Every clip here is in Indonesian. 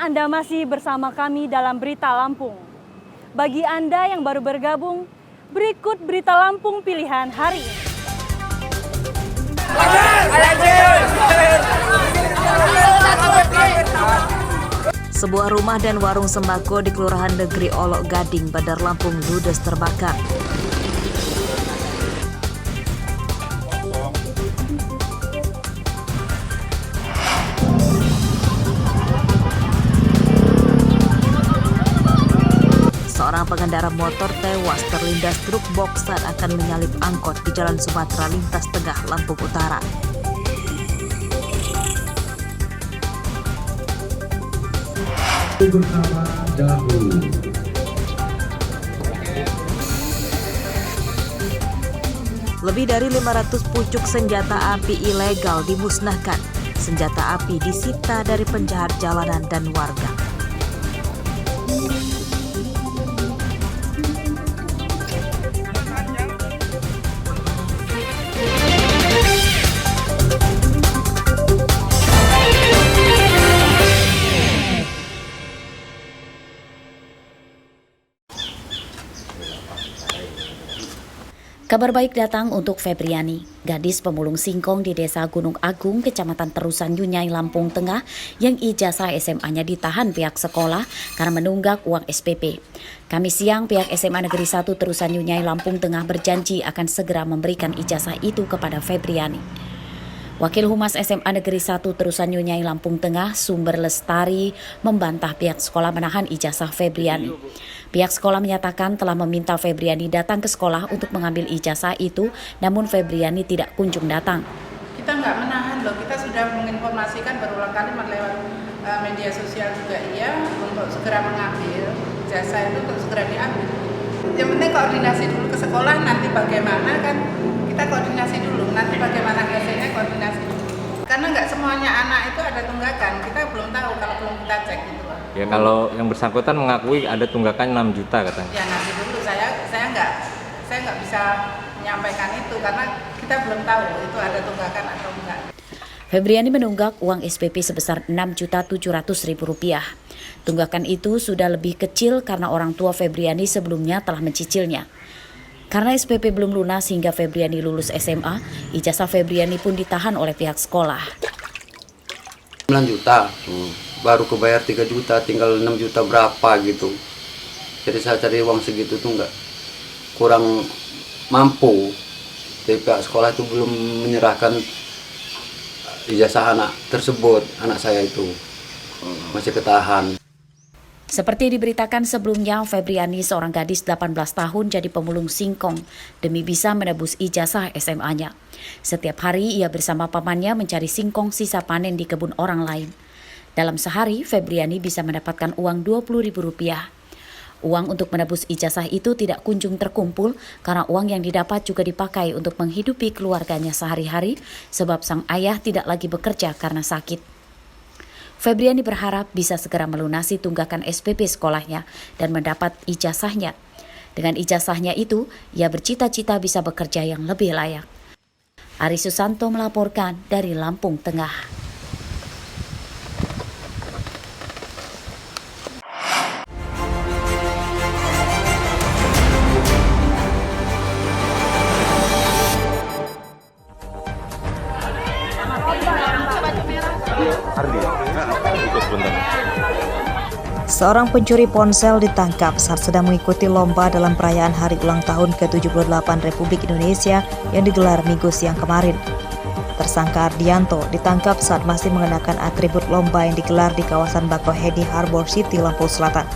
Anda masih bersama kami dalam Berita Lampung. Bagi Anda yang baru bergabung, berikut Berita Lampung pilihan hari ini. Sebuah rumah dan warung sembako di Kelurahan Negeri Olok Gading, Bandar Lampung ludes terbakar. Seorang pengendara motor tewas terlindas truk box saat akan menyalip angkot di Jalan Sumatera Lintas Tengah, Lampung Utara. Bersama dahulu. Lebih dari 500 pucuk senjata api ilegal dimusnahkan. Senjata api disita dari penjahat jalanan dan warga. Kabar baik datang untuk Febriani, gadis pemulung singkong di Desa Gunung Agung, Kecamatan Terusan Nyunyai, Lampung Tengah, yang ijazah SMA-nya ditahan pihak sekolah karena menunggak uang SPP. Kamis siang, pihak SMA Negeri 1 Terusan Nyunyai, Lampung Tengah berjanji akan segera memberikan ijazah itu kepada Febriani. Wakil Humas SMA Negeri 1 Terusan Nyunyai, Lampung Tengah, Sumber Lestari, membantah pihak sekolah menahan ijazah Febriani. Pihak sekolah menyatakan telah meminta Febriani datang ke sekolah untuk mengambil ijazah itu, namun Febriani tidak kunjung datang. Kita nggak menahan loh, kita sudah menginformasikan berulang kali lewat media sosial juga untuk segera mengambil ijazah itu, untuk segera diambil. Yang penting koordinasi dulu ke sekolah, nanti bagaimana kan kita koordinasi dulu, nanti bagaimana hasilnya koordinasi dulu. Karena nggak semuanya anak itu ada tunggakan, kita belum tahu kalau belum kita cek gitu. Ya, kalau yang bersangkutan mengakui ada tunggakan 6 juta katanya. Ya nanti dulu saya nggak bisa menyampaikan itu karena kita belum tahu itu ada tunggakan atau enggak. Febriani menunggak uang SPP sebesar Rp6.700.000. Tunggakan itu sudah lebih kecil karena orang tua Febriani sebelumnya telah mencicilnya. Karena SPP belum lunas hingga Febriani lulus SMA, ijazah Febriani pun ditahan oleh pihak sekolah. 9 juta, baru kebayar 3 juta, tinggal 6 juta berapa gitu. Jadi saya cari uang segitu tuh kurang mampu. Jadi pihak sekolah itu belum menyerahkan ijazah anak tersebut, anak saya itu masih ketahan. Seperti diberitakan sebelumnya, Febriani, seorang gadis 18 tahun, jadi pemulung singkong demi bisa menebus ijazah SMA-nya. Setiap hari ia bersama pamannya mencari singkong sisa panen di kebun orang lain. Dalam sehari, Febriani bisa mendapatkan uang Rp20.000. Uang untuk menebus ijazah itu tidak kunjung terkumpul karena uang yang didapat juga dipakai untuk menghidupi keluarganya sehari-hari sebab sang ayah tidak lagi bekerja karena sakit. Febriani berharap bisa segera melunasi tunggakan SPP sekolahnya dan mendapat ijazahnya. Dengan ijazahnya itu, ia bercita-cita bisa bekerja yang lebih layak. Ari Susanto melaporkan dari Lampung Tengah. Seorang pencuri ponsel ditangkap saat sedang mengikuti lomba dalam perayaan hari ulang tahun ke-78 Republik Indonesia yang digelar Minggu siang kemarin. Tersangka Ardianto ditangkap saat masih mengenakan atribut lomba yang digelar di kawasan Bakauheni Harbor City, Lampung Selatan.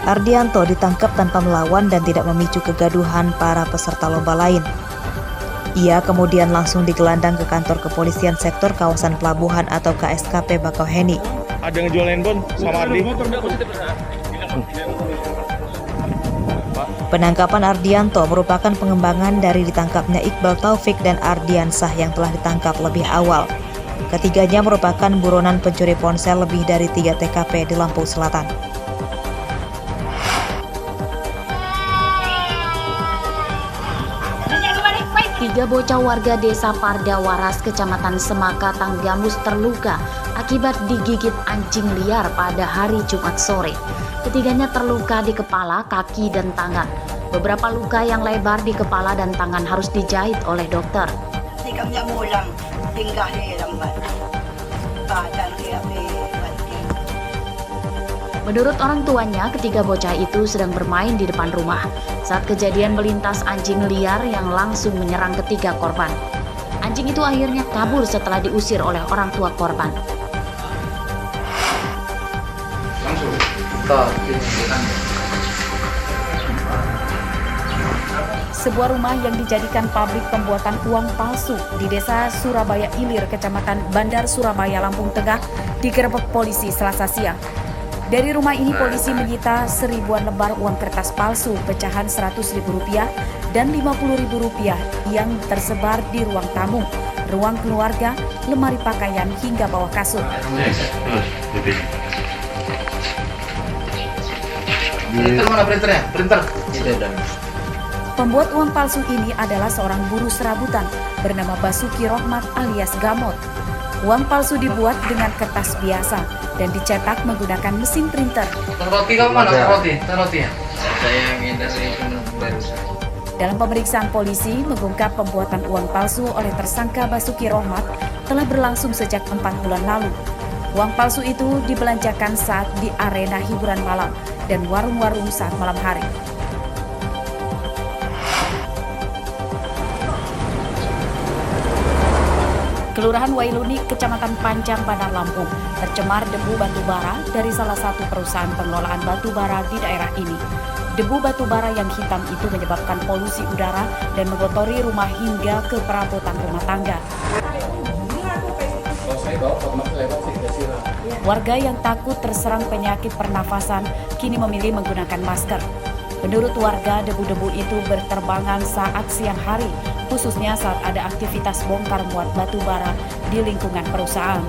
Ardianto ditangkap tanpa melawan dan tidak memicu kegaduhan para peserta lomba lain. Ia kemudian langsung digelandang ke kantor kepolisian sektor kawasan pelabuhan atau KSKP Bakauheni. Ada ngejual handphone sama Ardi. Penangkapan Ardianto merupakan pengembangan dari ditangkapnya Iqbal Taufik dan Ardiansah yang telah ditangkap lebih awal. Ketiganya merupakan buronan pencuri ponsel lebih dari 3 TKP di Lampung Selatan. 3 bocah warga desa Parda Waras, Kecamatan Semaka, Tanggamus terluka akibat digigit anjing liar pada hari Jumat sore. Ketiganya terluka di kepala, kaki, dan tangan. Beberapa luka yang lebar di kepala dan tangan harus dijahit oleh dokter. Sikapnya mulang, tinggal di lambat. Badan dia Menurut orang tuanya, ketiga bocah itu sedang bermain di depan rumah saat kejadian melintas anjing liar yang langsung menyerang ketiga korban. Anjing itu akhirnya kabur setelah diusir oleh orang tua korban. Sebuah rumah yang dijadikan pabrik pembuatan uang palsu di desa Surabaya Ilir, Kecamatan Bandar Surabaya, Lampung Tengah, digerebek polisi Selasa siang. Dari rumah ini polisi menyita seribuan lembar uang kertas palsu pecahan Rp100.000 dan Rp50.000 yang tersebar di ruang tamu, ruang keluarga, lemari pakaian hingga bawah kasur. Printer. Pembuat uang palsu ini adalah seorang buruh serabutan bernama Basuki Rohmat alias Gamot. Uang palsu dibuat dengan kertas biasa dan dicetak menggunakan mesin printer. Roti kamu mana? Roti ya? Saya yang ngindar barusan. Dalam pemeriksaan polisi mengungkap pembuatan uang palsu oleh tersangka Basuki Rohmat telah berlangsung sejak 4 bulan lalu. Uang palsu itu dibelanjakan saat di arena hiburan malam dan warung-warung saat malam hari. Kelurahan Wailuni, Kecamatan Panjang, Bandar Lampung, tercemar debu batubara dari salah satu perusahaan pengelolaan batubara di daerah ini. Debu batubara yang hitam itu menyebabkan polusi udara dan mengotori rumah hingga ke perabotan rumah tangga. Warga yang takut terserang penyakit pernafasan kini memilih menggunakan masker. Menurut warga, debu-debu itu berterbangan saat siang hari, khususnya saat ada aktivitas bongkar muat batu bara di lingkungan perusahaan.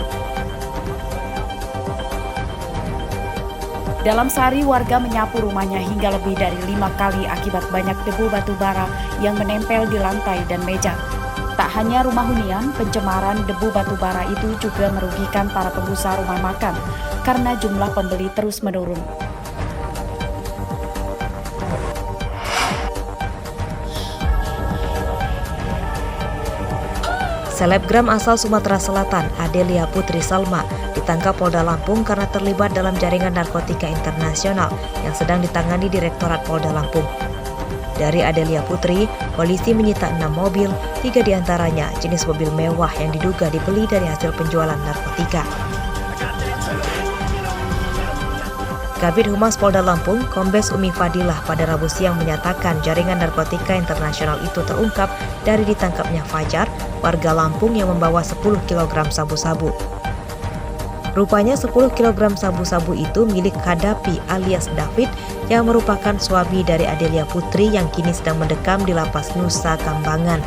Dalam sehari, warga menyapu rumahnya hingga lebih dari 5 kali akibat banyak debu batu bara yang menempel di lantai dan meja. Tak hanya rumah hunian, pencemaran debu batu bara itu juga merugikan para pengusaha rumah makan karena jumlah pembeli terus menurun. Selebgram asal Sumatera Selatan, Adelia Putri Salma, ditangkap Polda Lampung karena terlibat dalam jaringan narkotika internasional yang sedang ditangani Direktorat Polda Lampung. Dari Adelia Putri, polisi menyita 6 mobil, 3 diantaranya jenis mobil mewah yang diduga dibeli dari hasil penjualan narkotika. Kabid Humas Polda Lampung, Kombes Umi Fadilah pada Rabu siang menyatakan jaringan narkotika internasional itu terungkap dari ditangkapnya Fajar, warga Lampung yang membawa 10 kg sabu-sabu. Rupanya 10 kg sabu-sabu itu milik Kadapi alias David yang merupakan suami dari Adelia Putri yang kini sedang mendekam di Lapas Nusa Kambangan.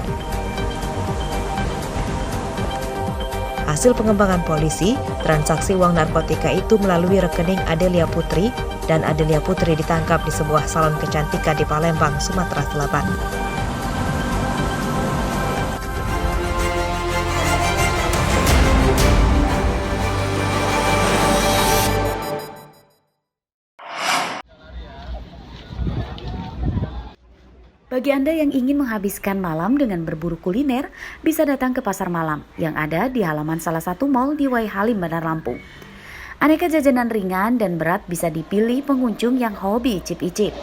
Hasil pengembangan polisi, transaksi uang narkotika itu melalui rekening Adelia Putri dan Adelia Putri ditangkap di sebuah salon kecantikan di Palembang, Sumatera Selatan. Bagi Anda yang ingin menghabiskan malam dengan berburu kuliner, bisa datang ke Pasar Malam yang ada di halaman salah satu mal di Wai Halim, Bandar Lampung. Aneka jajanan ringan dan berat bisa dipilih pengunjung yang hobi icip-icip.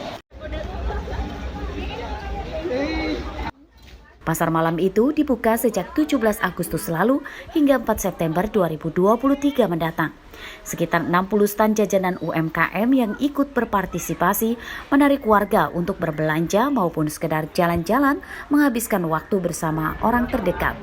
Pasar Malam itu dibuka sejak 17 Agustus lalu hingga 4 September 2023 mendatang. Sekitar 60 stand jajanan UMKM yang ikut berpartisipasi menarik warga untuk berbelanja maupun sekedar jalan-jalan menghabiskan waktu bersama orang terdekat.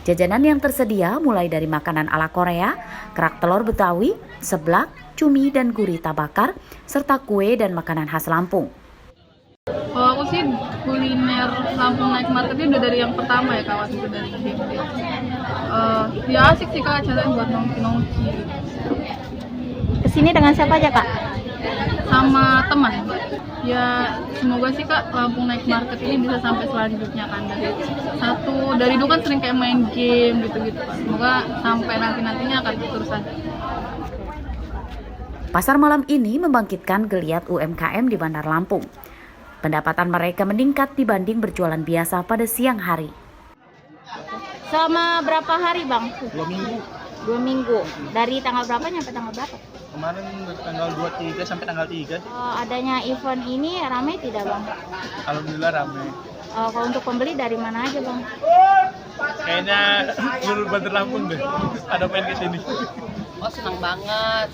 Jajanan yang tersedia mulai dari makanan ala Korea, kerak telur Betawi, seblak, cumi dan gurita bakar, serta kue dan makanan khas Lampung. Kalau aku sih kuliner Lampung Night Marketnya udah dari yang pertama ya kawan, itu dari SMP. Ya asik sih kak, jalan buat nongki-nongki. Kesini dengan siapa aja kak? sama teman. Ya semoga sih Kak Lampung Night Market ini bisa sampai selanjutnya kan. Dari dulu kan sering kayak main game gitu-gitu Kak. Semoga sampai nantinya akan terus ada. Pasar malam ini membangkitkan geliat UMKM di Bandar Lampung. Pendapatan mereka meningkat dibanding berjualan biasa pada siang hari. Selama berapa hari Bang? 2 minggu. 2 minggu. Dari tanggal berapa sampai tanggal berapa? Kemarin tanggal 23 sampai tanggal 3. Adanya event ini ramai tidak Bang? Alhamdulillah ramai. Kalau untuk pembeli dari mana aja Bang? Kayaknya seluruh Bandar Lampung deh. Ada main ke sini. Oh senang banget.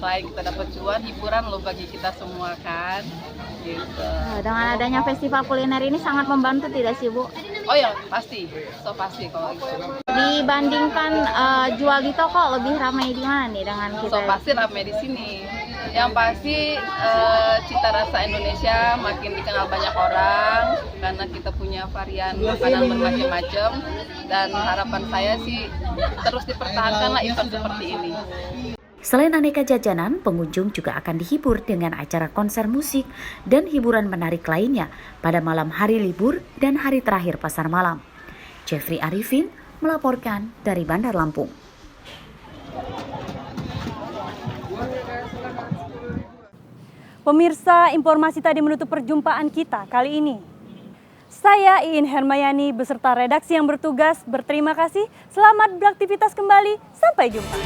Selain kita dapat cuan, hiburan loh bagi kita semua kan. Gitu. Dengan adanya festival kuliner ini sangat membantu tidak sih Bu? Oh ya pasti, pasti kalau gitu. Dibandingkan jual di toko lebih ramai di mana nih dengan kita? Pasti ramai di sini. Yang pasti cita rasa Indonesia makin dikenal banyak orang karena kita punya varian makanan bermacam-macam dan harapan saya sih terus dipertahankanlah event seperti ini. Selain aneka jajanan, pengunjung juga akan dihibur dengan acara konser musik dan hiburan menarik lainnya pada malam hari libur dan hari terakhir pasar malam. Jeffrey Arifin melaporkan dari Bandar Lampung. Pemirsa, informasi tadi menutup perjumpaan kita kali ini. Saya Iin Hermayani beserta redaksi yang bertugas berterima kasih. Selamat beraktivitas kembali. Sampai jumpa.